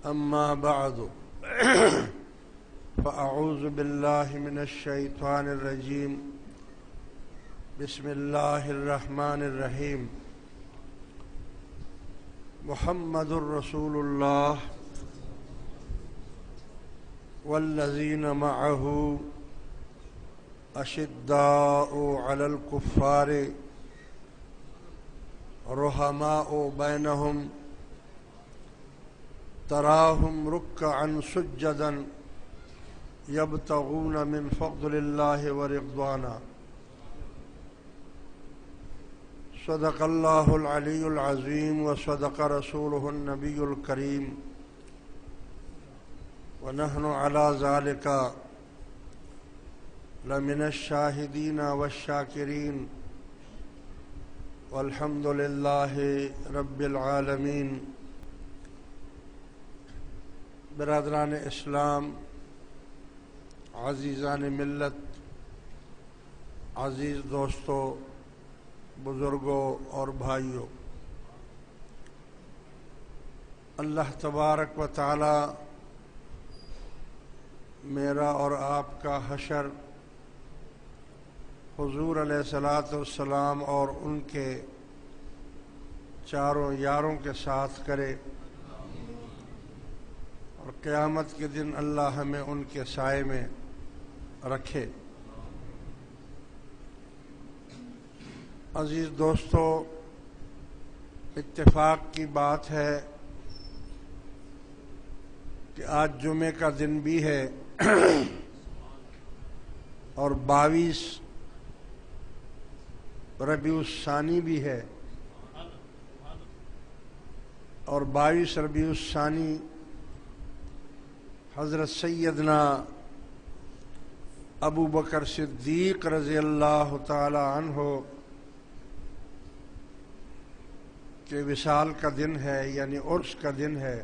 أما بعد فأعوذ بالله من الشيطان الرجيم بسم الله الرحمن الرحيم محمد رسول الله والذين معه أشداء على الكفار رحماء بينهم تراهم ركعا سجدا يبتغون من فضل الله ورضوانا صدق الله العلي العظيم وصدق رسوله النبي الكريم ونحن على ذلك لمن الشاهدين والشاكرين والحمد لله رب العالمين۔ برادران اسلام، عزیزان ملت، عزیز دوستوں، بزرگوں اور بھائیوں، اللہ تبارک و تعالی میرا اور آپ کا حشر حضور علیہ الصلاۃ والسلام اور ان کے چاروں یاروں کے ساتھ کرے، اور قیامت کے دن اللہ ہمیں ان کے سائے میں رکھے۔ عزیز دوستو، اتفاق کی بات ہے کہ آج جمعے کا دن بھی ہے اور 22 ربیع الثانی بھی ہے، اور 22 ربیع الثانی حضرت سیدنا ابو بکر صدیق رضی اللہ تعالی عنہ کے وصال کا دن ہے، یعنی عرس کا دن ہے۔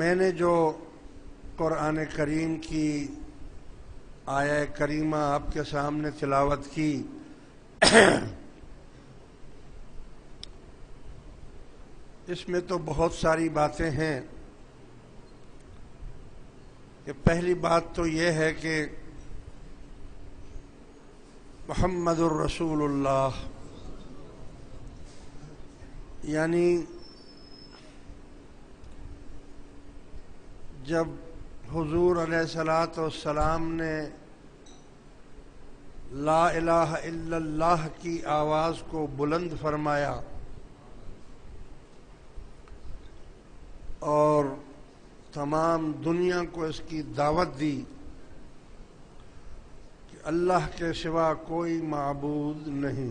میں نے جو قرآن کریم کی آیہ کریمہ آپ کے سامنے تلاوت کی، اس میں تو بہت ساری باتیں ہیں۔ کہ پہلی بات تو یہ ہے کہ محمد الرسول اللہ، یعنی جب حضور علیہ الصلاۃ والسلام نے لا الہ الا اللہ کی آواز کو بلند فرمایا اور تمام دنیا کو اس کی دعوت دی کہ اللہ کے سوا کوئی معبود نہیں،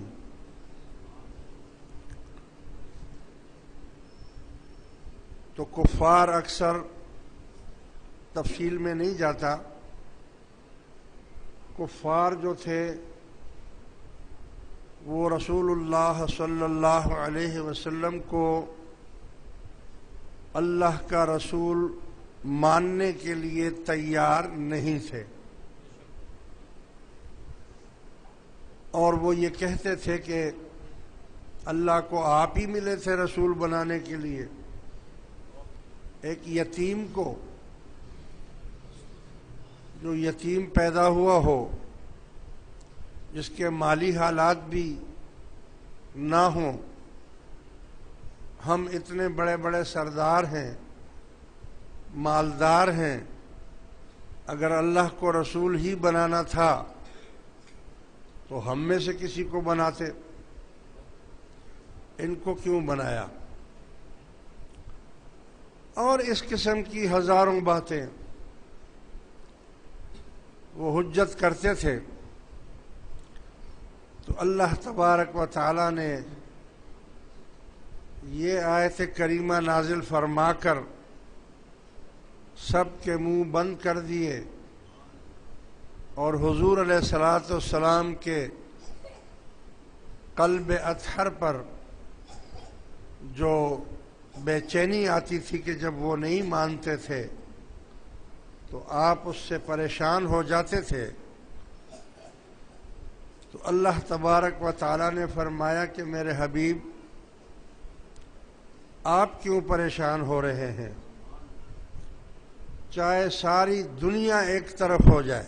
تو کفار اکثر تفصیل میں نہیں جاتا، کفار جو تھے وہ رسول اللہ صلی اللہ علیہ وسلم کو اللہ کا رسول ماننے کے لیے تیار نہیں تھے، اور وہ یہ کہتے تھے کہ اللہ کو آپ ہی ملے تھے رسول بنانے کے لیے۔ ایک یتیم کو، جو یتیم پیدا ہوا ہو، جس کے مالی حالات بھی نہ ہوں، ہم اتنے بڑے بڑے سردار ہیں، مالدار ہیں، اگر اللہ کو رسول ہی بنانا تھا تو ہم میں سے کسی کو بناتے، ان کو کیوں بنایا؟ اور اس قسم کی ہزاروں باتیں وہ حجت کرتے تھے۔ تو اللہ تبارک و تعالی نے یہ آیت کریمہ نازل فرما کر سب کے منہ بند کر دیے، اور حضور علیہ الصلاۃ والسلام کے قلب اطہر پر جو بے چینی آتی تھی کہ جب وہ نہیں مانتے تھے تو آپ اس سے پریشان ہو جاتے تھے، تو اللہ تبارک و تعالی نے فرمایا کہ میرے حبیب آپ کیوں پریشان ہو رہے ہیں؟ چاہے ساری دنیا ایک طرف ہو جائے،